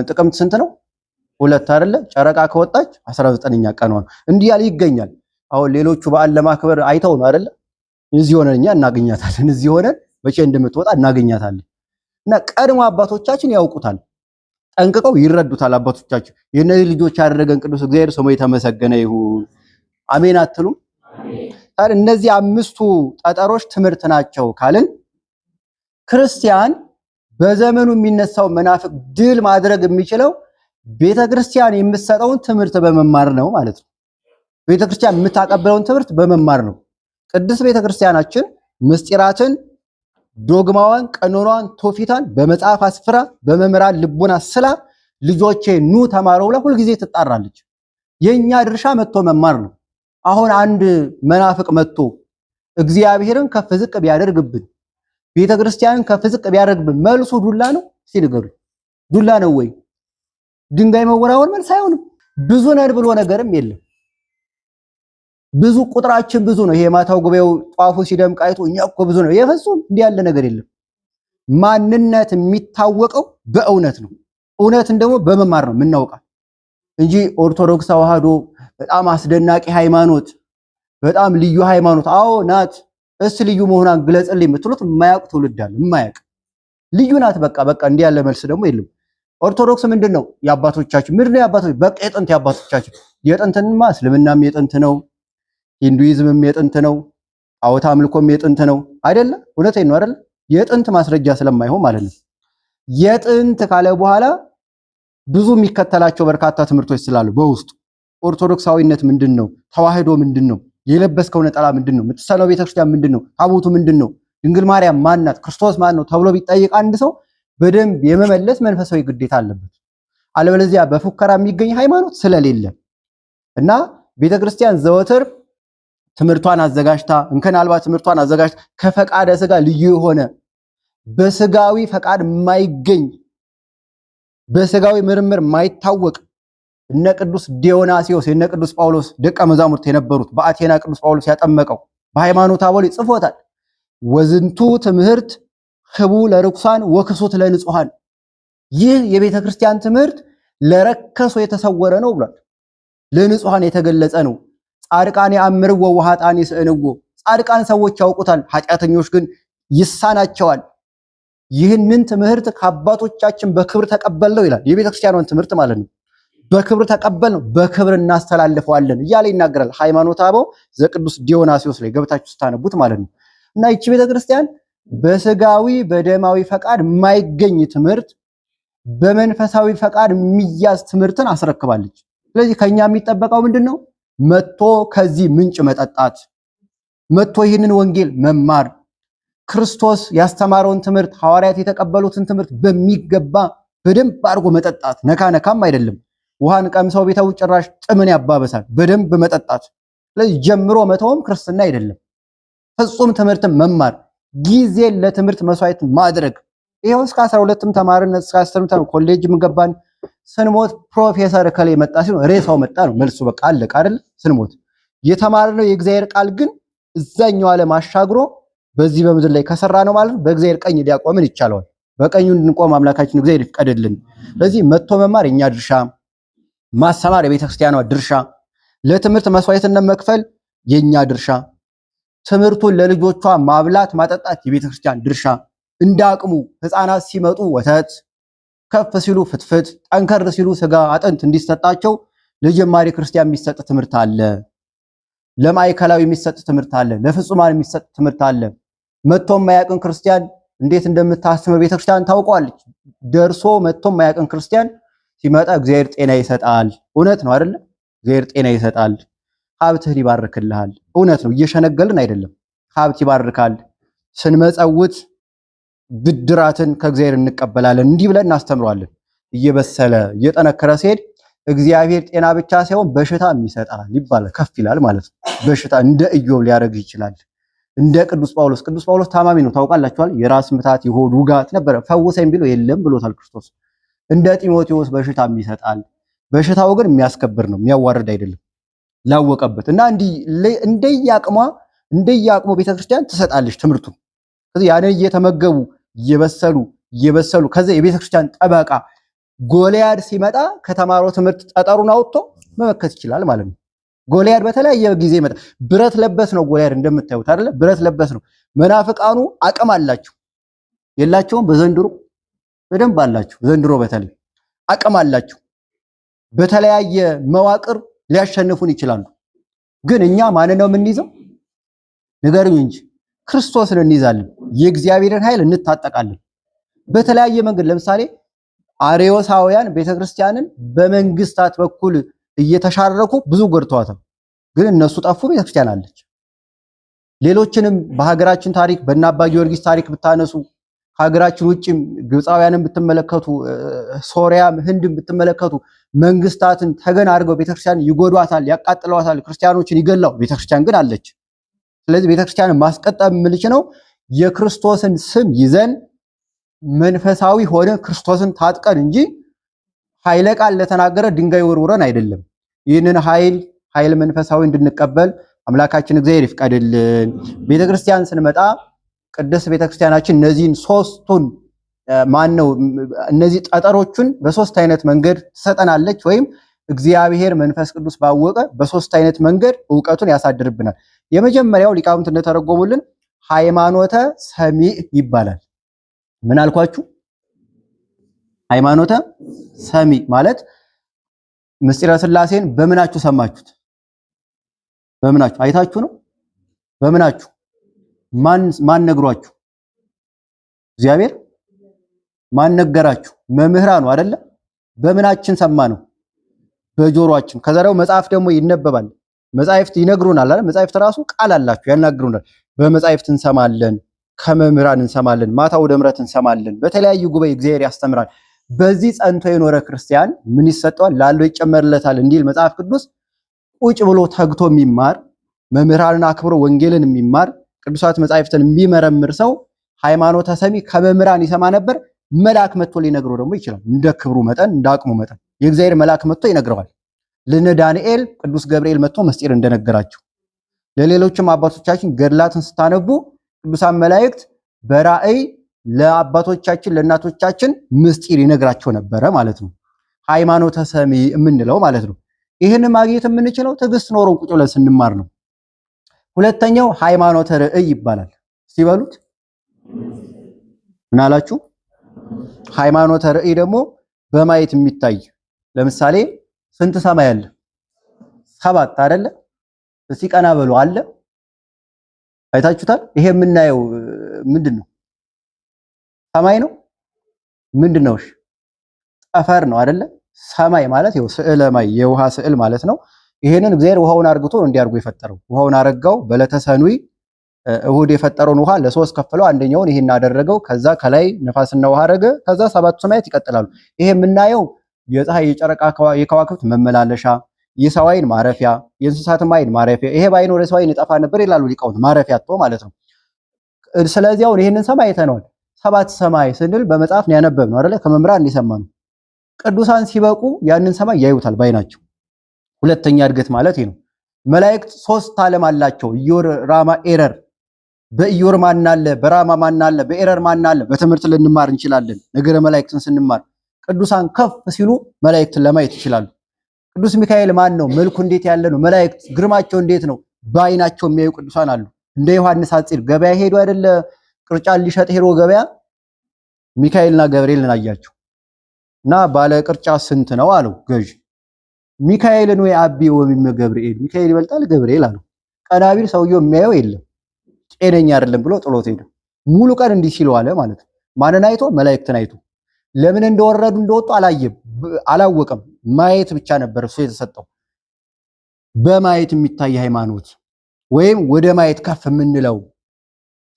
ጥቅምት ስንት ነው? 2 አይደለ? ጨረቃ ከወጣች 19ኛ ቀኗ ነው። እንዲህ ያለ ይገኛል። አሁን ሌሎቹ በዓል ለማክበር አይተው ነው አይደለ? እዚህ ሆነን እኛ እናገኛታለን። እዚህ ሆነን መቼ እንደምትወጣ እናገኛታለን። እና ቀድሞ አባቶቻችን ያውቁታል፣ ጠንቅቀው ይረዱታል። አባቶቻችን የነዚህ ልጆች ያደረገን ቅዱስ እግዚአብሔር ስሙ የተመሰገነ ይሁን። አሜን አትሉም? ታዲያ እነዚህ 5ቱ ጠጠሮች ትምህርት ናቸው ካልን ክርስቲያን በዘመኑ የሚነሳው መናፍቅ ድል ማድረግ የሚችለው ቤተክርስቲያን የምትሰጠውን ትምህርት በመማር ነው ማለት ነው። ቤተክርስቲያን የምታቀበለውን ትምህርት በመማር ነው። ቅድስት ቤተክርስቲያናችን ምስጢራትን፣ ዶግማዋን፣ ቀኖናዋን፣ ትውፊቷን በመጽሐፍ አስፍራ በመምህራን ልቦና ስላ ልጆቼ ኑ ተማሩ ብላ ሁልጊዜ ትጣራለች። የኛ ድርሻ መጥቶ መማር ነው። አሁን አንድ መናፍቅ መጥቶ እግዚአብሔርን ከፍ ዝቅ ቢያደርግብን፣ ቤተክርስቲያንን ከፍ ዝቅ ቢያደርግብን መልሱ ዱላ ነው? እስቲ ንገሩኝ። ዱላ ነው ወይ? ድንጋይ መወራወር መልስ አይሆንም። ብዙ ነን ብሎ ነገርም የለም። ብዙ ቁጥራችን ብዙ ነው። ይሄ ማታው ጉባኤው ጧፉ ሲደምቅ አይቶ እኛ እኮ ብዙ ነው። የፈጹም እንዲህ ያለ ነገር የለም። ማንነት የሚታወቀው በእውነት ነው። እውነትን ደግሞ በመማር ነው የምናውቃት እንጂ ኦርቶዶክስ ተዋህዶ በጣም አስደናቂ ሃይማኖት፣ በጣም ልዩ ሃይማኖት አዎ ናት። ልዩ መሆኗን ግለጽልኝ የምትሉት የማያውቅ ትውልድ አለ። የማያውቅ ልዩ ናት። በቃ እንዲህ ያለ መልስ ደግሞ የለም። ኦርቶዶክስ ምንድነው? የአባቶቻችን ምንድነው? የአባቶች በቃ የጥንት የአባቶቻችን የጥንትንማ እስልምናም የጥንት ነው፣ ሂንዱይዝምም የጥንት ነው፣ ጣዖት አምልኮም የጥንት ነው አይደለ? እውነቴን ነው አይደለ? የጥንት ማስረጃ ስለማይሆን ማለት ነው። የጥንት ካለ በኋላ ብዙ የሚከተላቸው በርካታ ትምህርቶች ስላሉ በውስጡ ኦርቶዶክሳዊነት ምንድነው? ተዋህዶ ምንድነው? የለበስከው ነጠላ ምንድነው? የምትሰለው ቤተክርስቲያን ምንድነው? ታቦቱ ምንድነው? ድንግል ማርያም ማናት? ክርስቶስ ማን ነው ተብሎ ቢጠይቅ አንድ ሰው በደንብ የመመለስ መንፈሳዊ ግዴታ አለበት። አለበለዚያ በፉከራ የሚገኝ ሃይማኖት ስለሌለ እና ቤተክርስቲያን ዘወትር ትምህርቷን አዘጋጅታ እንከን አልባ ትምህርቷን አዘጋጅታ ከፈቃደ ስጋ ልዩ የሆነ በስጋዊ ፈቃድ የማይገኝ በስጋዊ ምርምር የማይታወቅ እነ ቅዱስ ዲዮናሲዮስ የነ ቅዱስ ጳውሎስ ደቀ መዛሙርት የነበሩት በአቴና ቅዱስ ጳውሎስ ያጠመቀው በሃይማኖተ አበው ጽፎታል። ወዝንቱ ትምህርት ህቡ ለርኩሳን ወክሱት ለንጹሃን። ይህ የቤተ ክርስቲያን ትምህርት ለረከሱ የተሰወረ ነው ብሏል። ለንጹሃን የተገለጸ ነው። ጻድቃን ያምርዎ ወኃጥአን ይስእንዎ። ጻድቃን ሰዎች ያውቁታል፣ ኃጢአተኞች ግን ይሳናቸዋል። ይህንን ትምህርት ከአባቶቻችን በክብር ተቀበልነው ይላል። የቤተ ክርስቲያኗን ትምህርት ማለት ነው። በክብር ተቀበልነው፣ በክብር እናስተላልፈዋለን እያለ ይናገራል። ሃይማኖተ አበው ዘቅዱስ ዲዮናሲዮስ ላይ ገብታችሁ ስታነቡት ማለት ነው። እና ይቺ ቤተ ክርስቲያን በስጋዊ በደማዊ ፈቃድ የማይገኝ ትምህርት በመንፈሳዊ ፈቃድ የሚያዝ ትምህርትን አስረክባለች። ስለዚህ ከኛ የሚጠበቀው ምንድነው? መጥቶ ከዚህ ምንጭ መጠጣት፣ መጥቶ ይህንን ወንጌል መማር፣ ክርስቶስ ያስተማረውን ትምህርት ሐዋርያት የተቀበሉትን ትምህርት በሚገባ በደንብ አድርጎ መጠጣት። ነካ ነካም አይደለም። ውሃን ቀምሰው ቢተው ጭራሽ ጥምን ያባበሳል። በደንብ መጠጣት። ስለዚህ ጀምሮ መተውም ክርስትና አይደለም። ፍጹም ትምህርትን መማር፣ ጊዜን ለትምህርት መስዋዕት ማድረግ። ይሄው እስከ 12ም ተማርን፣ እስከ 10ም ኮሌጅም ገባን። ስንሞት ፕሮፌሰር ከሌ መጣ ሲሉ ሬሳው መጣ ነው መልሱ። በቃ አለቀ አይደል? ስንሞት የተማርነው የእግዚአብሔር ቃል ግን እዛኛው ዓለም አሻግሮ በዚህ በምድር ላይ ከሰራ ነው ማለት ነው። በእግዚአብሔር ቀኝ ሊያቆምን ይቻላል። በቀኙ እንድንቆም አምላካችን እግዚአብሔር ይፍቀድልን። ስለዚህ መጥቶ መማር የኛ ድርሻ፣ ማስተማር የቤተ ክርስቲያኗ ድርሻ፣ ለትምህርት መስዋዕትነት መክፈል የኛ ድርሻ፣ ትምህርቱን ለልጆቿ ማብላት ማጠጣት የቤተ ክርስቲያን ድርሻ። እንደ አቅሙ ሕፃናት ሲመጡ ወተት፣ ከፍ ሲሉ ፍትፍት፣ ጠንከር ሲሉ ስጋ አጥንት እንዲሰጣቸው ለጀማሪ ክርስቲያን የሚሰጥ ትምህርት አለ። ለማዕከላዊ የሚሰጥ ትምህርት አለ። ለፍጹማን የሚሰጥ ትምህርት አለ። መጥቶ የማያውቅን ክርስቲያን እንዴት እንደምታስተምር ቤተክርስቲያን ታውቋለች። ደርሶ መጥቶ የማያውቅን ክርስቲያን ሲመጣ እግዚአብሔር ጤና ይሰጣል። እውነት ነው አይደለ? እግዚአብሔር ጤና ይሰጣል። ሀብትህን ይባርክልሃል። እውነት ነው፣ እየሸነገልን አይደለም። ሀብት ይባርካል። ስንመጸውት ብድራትን ከእግዚአብሔር እንቀበላለን። እንዲህ ብለን እናስተምረዋለን። እየበሰለ እየጠነከረ ሲሄድ እግዚአብሔር ጤና ብቻ ሳይሆን በሽታም ይሰጣል ይባላል። ከፍ ይላል ማለት ነው። በሽታ እንደ ኢዮብ ሊያደርግ ይችላል። እንደ ቅዱስ ጳውሎስ ታማሚ ነው ታውቃላችኋል። የራስ ምታት የሆድ ውጋት ነበረ። ፈውሰኝ ቢለው የለም ብሎታል ክርስቶስ። እንደ ጢሞቴዎስ በሽታም ይሰጣል። በሽታው ግን የሚያስከብር ነው፣ የሚያዋርድ አይደለም። ላወቀበት እና እንደየአቅሟ ቤተክርስቲያን ትሰጣለች ትምህርቱን። ከዚህ ያንን እየተመገቡ እየበሰሉ ከዚህ የቤተክርስቲያን ጠበቃ ጎልያድ ሲመጣ ከተማረው ትምህርት ጠጠሩን አውጥቶ መመከት ይችላል ማለት ነው። ጎልያድ በተለያየ ጊዜ ይመጣ። ብረት ለበስ ነው ጎልያድ እንደምታዩት አይደለ? ብረት ለበስ ነው። መናፍቃኑ አቅም አላቸው የላቸውም? በዘንድሮ በደንብ አላቸው። ዘንድሮ በተለይ አቅም አላቸው። በተለያየ መዋቅር ሊያሸንፉን ይችላሉ። ግን እኛ ማንን ነው የምንይዘው? ንገሩኝ እንጂ ክርስቶስን እንይዛለን። የእግዚአብሔርን ኃይል እንታጠቃለን። በተለያየ መንገድ ለምሳሌ አርዮሳውያን ቤተክርስቲያንን በመንግስታት በኩል እየተሻረኩ ብዙ ጎድተዋታል። ግን እነሱ ጠፉ፣ ቤተክርስቲያን አለች። ሌሎችንም በሀገራችን ታሪክ በእነ አባ ጊዮርጊስ ታሪክ ብታነሱ ሀገራችን ውጭም ግብፃውያንን ብትመለከቱ ሶሪያም ህንድም ብትመለከቱ መንግስታትን ተገን አድርገው ቤተክርስቲያን ይጎዷታል፣ ያቃጥለዋታል፣ ክርስቲያኖችን ይገላው፣ ቤተክርስቲያን ግን አለች። ስለዚህ ቤተክርስቲያንን ማስቀጠል የምንችለው የክርስቶስን ስም ይዘን መንፈሳዊ ሆነ ክርስቶስን ታጥቀን እንጂ ኃይለ ቃል ለተናገረ ድንጋይ ወርውረን አይደለም። ይህንን ኃይል መንፈሳዊ እንድንቀበል አምላካችን እግዚአብሔር ይፍቀድልን። ቤተክርስቲያን ስንመጣ ቅድስት ቤተክርስቲያናችን እነዚህን ሶስቱን እነዚህ ጠጠሮቹን በሶስት አይነት መንገድ ትሰጠናለች፣ ወይም እግዚአብሔር መንፈስ ቅዱስ ባወቀ በሶስት አይነት መንገድ ዕውቀቱን ያሳድርብናል። የመጀመሪያው ሊቃውንት እንደተረጎሙልን ሃይማኖተ ሰሚዕ ይባላል። ምን አልኳችሁ? ሃይማኖተ ሰሚዕ ማለት ምስጢረ ሥላሴን በምናችሁ ሰማችሁት? በምናችሁ አይታችሁ ነው? በምናችሁ ማን ነግሯችሁ? እግዚአብሔር። ማን ነገራችሁ? መምህራኑ አይደለ? በምናችን ሰማ ነው? በጆሮአችን። ከዛ ደግሞ መጽሐፍ ደግሞ ይነበባል። መጽሐፍት ይነግሩናል አይደል? መጽሐፍት ራሱ ቃል አላችሁ፣ ያናግሩናል። በመጽሐፍት እንሰማለን፣ ከመምህራን እንሰማለን፣ ማታ ወደ ምሕረት እንሰማለን። በተለያዩ ጉባኤ እግዚአብሔር ያስተምራል። በዚህ ጸንቶ የኖረ ክርስቲያን ምን ይሰጠዋል? ላለው ይጨመርለታል እንዲል መጽሐፍ ቅዱስ ቁጭ ብሎ ተግቶ የሚማር መምህራንን አክብሮ ወንጌልን የሚማር ቅዱሳት መጻሕፍትን የሚመረምር ሰው ሃይማኖተ ሰሚዕ ከመምህራን ይሰማ ነበር። መልአክ መጥቶ ሊነግረው ደግሞ ይችላል። እንደ ክብሩ መጠን እንደ አቅሙ መጠን የእግዚአብሔር መልአክ መጥቶ ይነግረዋል። ለነ ዳንኤል ቅዱስ ገብርኤል መጥቶ ምስጢር እንደነገራቸው፣ ለሌሎችም አባቶቻችን ገድላትን ስታነቡ ቅዱሳን መላእክት በራእይ ለአባቶቻችን ለእናቶቻችን ምስጢር ይነግራቸው ነበረ ማለት ነው። ሃይማኖተ ሰሚዕ የምንለው ማለት ነው። ይህን ማግኘት የምንችለው ትዕግስት ኖሮን ቁጭ ብለን ስንማር ነው። ሁለተኛው ሃይማኖተ ርእይ ይባላል። ሲበሉት ምን አላችሁ? ሃይማኖተ ርእይ ደግሞ በማየት የሚታይ። ለምሳሌ ስንት ሰማይ አለ? 7 አይደለ? እስቲ ቀና በሉ። አለ? አይታችሁታል? ይሄ የምናየው ምንድነው? ሰማይ ነው? ምንድነው? ጠፈር ነው አይደለ? ሰማይ ማለት ይኸው ስዕለ ማይ የውሃ ስዕል ማለት ነው። ይሄንን እግዚአብሔር ውሃውን አርግቶ እንዲያርጉ የፈጠረው ውሃውን አረጋው። በዕለተ ሰኑይ እሁድ የፈጠረውን ውሃ ለሶስት ከፍለው አንደኛውን ይሄን አደረገው። ከዛ ከላይ ነፋስና ውሃ አረገ። ከዛ 7ቱ ሰማያት ይቀጥላሉ። ይሄ የምናየው የፀሐይ የጨረቃ የከዋክብት መመላለሻ፣ የሰው ዓይን ማረፊያ፣ የእንስሳትም ዓይን ማረፊያ። ይሄ ባይኖር የሰው ዓይን ይጠፋ ነበር ይላሉ ሊቃውንት፣ ማረፊያ አጥቶ ማለት ነው። ስለዚህ አሁን ይሄንን ሰማይ አይተነዋል። 7 ሰማይ ስንል በመጽሐፍ ነው ያነበብነው አይደለ? ከመምህራን እንዲሰማኑ ቅዱሳን ሲበቁ ያንን ሰማይ ያዩታል ባይናቸው። ሁለተኛ እድገት ማለት ነው። መላእክት 3 ዓለም አላቸው። ኢዮር፣ ራማ፣ ኤረር። በኢዮር ማን አለ? በራማ ማን አለ? በኤረር ማን አለ? በትምህርት ልንማር እንችላለን። ነገረ መላእክትን ስንማር ቅዱሳን ከፍ ሲሉ መላእክትን ለማየት ይችላሉ። ቅዱስ ሚካኤል ማን ነው? መልኩ እንዴት ያለ ነው? መላእክት ግርማቸው እንዴት ነው? በአይናቸው የሚያዩ ቅዱሳን አሉ። እንደ ዮሐንስ አጽር ገበያ ሄዱ አይደለ? ቅርጫ ሊሸጥ ሄዶ ገበያ ሚካኤልና ገብርኤልን አያቸው እና ባለ ቅርጫ ስንት ነው አለው ገዥ። ሚካኤልን ወይ አቢ ወሚመ ገብርኤል፣ ሚካኤል ይበልጣል ገብርኤል አለው። ቀና ቢል ሰውየው የሚያየው የለም፣ ጤነኛ አይደለም ብሎ ጥሎት ሄደ። ሙሉ ቀን እንዲህ ሲለው አለ ማለት ነው። ማንን አይቶ? መላእክትን አይቶ። ለምን እንደወረዱ እንደወጡ አላወቀም። ማየት ብቻ ነበር እሱ የተሰጠው። በማየት የሚታይ ሃይማኖት ወይም ወደ ማየት ከፍ የምንለው።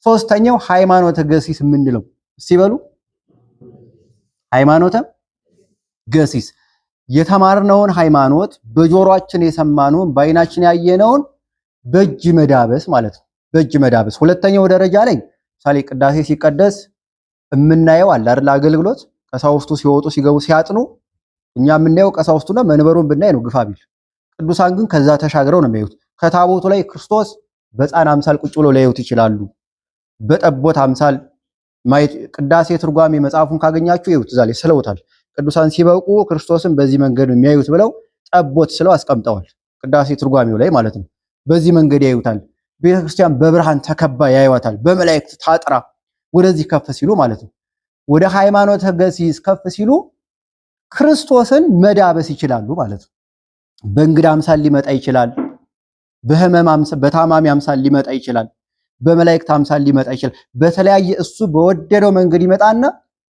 ሶስተኛው ሃይማኖተ ገሲስ የምንለው ሲበሉ ሃይማኖተ ገሲስ የተማርነውን ሃይማኖት በጆሮአችን የሰማነውን በአይናችን ያየነውን በእጅ መዳበስ ማለት ነው። በእጅ መዳበስ። ሁለተኛው ደረጃ ላይ ምሳሌ ቅዳሴ ሲቀደስ የምናየው አለ አይደል? አገልግሎት ቀሳውስቱ ሲወጡ ሲገቡ ሲያጥኑ እኛ የምናየው ቀሳውስቱና መንበሩን ብናይ ነው ግፋ ቢል። ቅዱሳን ግን ከዛ ተሻግረው ነው የሚያዩት። ከታቦቱ ላይ ክርስቶስ በሕፃን አምሳል ቁጭ ብሎ ሊያዩት ይችላሉ። በጠቦት አምሳል ማየት። ቅዳሴ ትርጓሜ መጽሐፉን ካገኛችሁ ይሁት ዛሬ ስለውታል። ቅዱሳን ሲበቁ ክርስቶስን በዚህ መንገድ ነው የሚያዩት ብለው ጠቦት ስለው አስቀምጠዋል። ቅዳሴ ትርጓሜው ላይ ማለት ነው። በዚህ መንገድ ያዩታል። ቤተክርስቲያን በብርሃን ተከባ ያዩዋታል። በመላእክት ታጥራ ወደዚህ ከፍ ሲሉ ማለት ነው። ወደ ሃይማኖተ ገሲስ ከፍ ሲሉ ክርስቶስን መዳበስ ይችላሉ ማለት ነው። በእንግዳ አምሳል ሊመጣ ይችላል። በህመም አምሳል፣ በታማሚ አምሳል ሊመጣ ይችላል። በመላእክት አምሳል ሊመጣ ይችላል። በተለያየ እሱ በወደደው መንገድ ይመጣና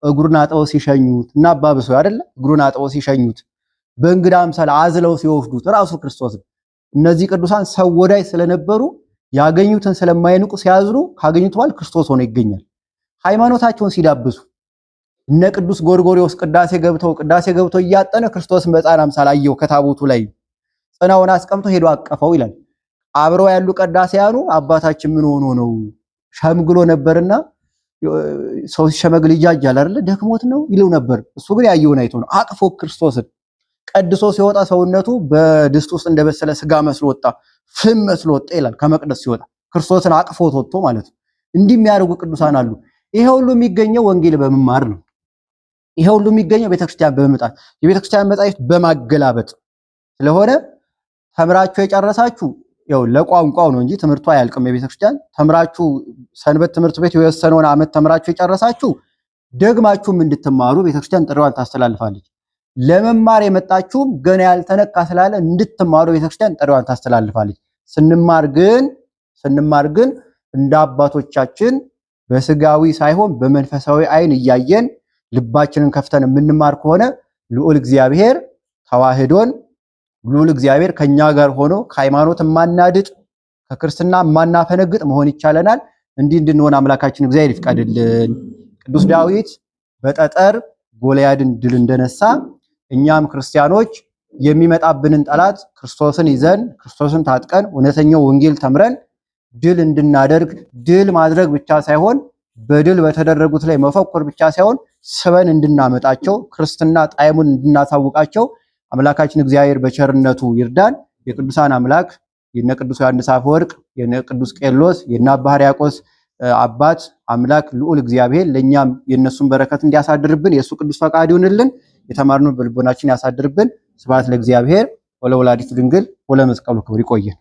እግሩን አጥበው ሲሸኙት እና አባብሰው አይደለ እግሩን አጥበው ሲሸኙት በእንግዳ አምሳል አዝለው ሲወስዱት ራሱ ክርስቶስ እነዚህ ቅዱሳን ሰው ወዳይ ስለነበሩ ያገኙትን ስለማይንቁ ሲያዝሩ ካገኙት በኋላ ክርስቶስ ሆኖ ይገኛል። ሃይማኖታቸውን ሲዳብሱ እነ ቅዱስ ጎርጎርዮስ ቅዳሴ ገብተው እያጠነ ክርስቶስን በሕፃን አምሳል አየው ከታቦቱ ላይ ጽናውን አስቀምጦ ሄዶ አቀፈው ይላል። አብረው ያሉ ቀዳሴያኑ አባታችን ምን ሆኖ ነው ሸምግሎ ነበርና ሰው ሲሸመግል ይጃጃል አይደለ ደክሞት ነው ይለው ነበር። እሱ ግን ያየውን አይቶ ነው አቅፎ ክርስቶስን ቀድሶ ሲወጣ ሰውነቱ በድስት ውስጥ እንደበሰለ ስጋ መስሎ ወጣ፣ ፍም መስሎ ወጣ ይላል። ከመቅደስ ሲወጣ ክርስቶስን አቅፎት ወጥቶ ማለት ነው። እንዲህ የሚያደርጉ ቅዱሳን አሉ። ይሄ ሁሉ የሚገኘው ወንጌል በመማር ነው። ይሄ ሁሉ የሚገኘው ቤተክርስቲያን በመምጣት የቤተክርስቲያን መጻሕፍት በማገላበጥ ስለሆነ ተምራችሁ የጨረሳችሁ ያው ለቋንቋው ነው እንጂ ትምህርቱ አያልቅም። የቤተክርስቲያን ተምራችሁ ሰንበት ትምህርት ቤት የወሰነውን ዓመት ተምራችሁ የጨረሳችሁ ደግማችሁም እንድትማሩ ቤተክርስቲያን ጥሪዋን ታስተላልፋለች። ለመማር የመጣችሁም ገና ያልተነካ ስላለ እንድትማሩ ቤተክርስቲያን ጥሪዋን ታስተላልፋለች። ስንማር ግን እንደ አባቶቻችን በስጋዊ ሳይሆን በመንፈሳዊ አይን እያየን ልባችንን ከፍተን የምንማር ከሆነ ልዑል እግዚአብሔር ተዋህዶን ልዑል እግዚአብሔር ከኛ ጋር ሆኖ ከሃይማኖት ማናድጥ ከክርስትና ማናፈነግጥ መሆን ይቻለናል። እንዲህ እንድንሆን አምላካችን እግዚአብሔር ይፍቀድልን። ቅዱስ ዳዊት በጠጠር ጎልያድን ድል እንደነሳ እኛም ክርስቲያኖች የሚመጣብንን ጠላት ክርስቶስን ይዘን ክርስቶስን ታጥቀን እውነተኛው ወንጌል ተምረን ድል እንድናደርግ ድል ማድረግ ብቻ ሳይሆን በድል በተደረጉት ላይ መፈክር ብቻ ሳይሆን ስበን እንድናመጣቸው ክርስትና ጣዕሙን እንድናሳውቃቸው አምላካችን እግዚአብሔር በቸርነቱ ይርዳን። የቅዱሳን አምላክ የነ ቅዱስ ዮሐንስ አፈወርቅ የነ ቅዱስ ቄርሎስ የነ አባ ሕርያቆስ አባት አምላክ ልዑል እግዚአብሔር ለኛም የነሱን በረከት እንዲያሳድርብን የሱ ቅዱስ ፈቃድ ይሁንልን። የተማርነው በልቦናችን ያሳድርብን። ስብሐት ለእግዚአብሔር ወለወላዲቱ ድንግል ወለመስቀሉ ክቡር። ይቆየን።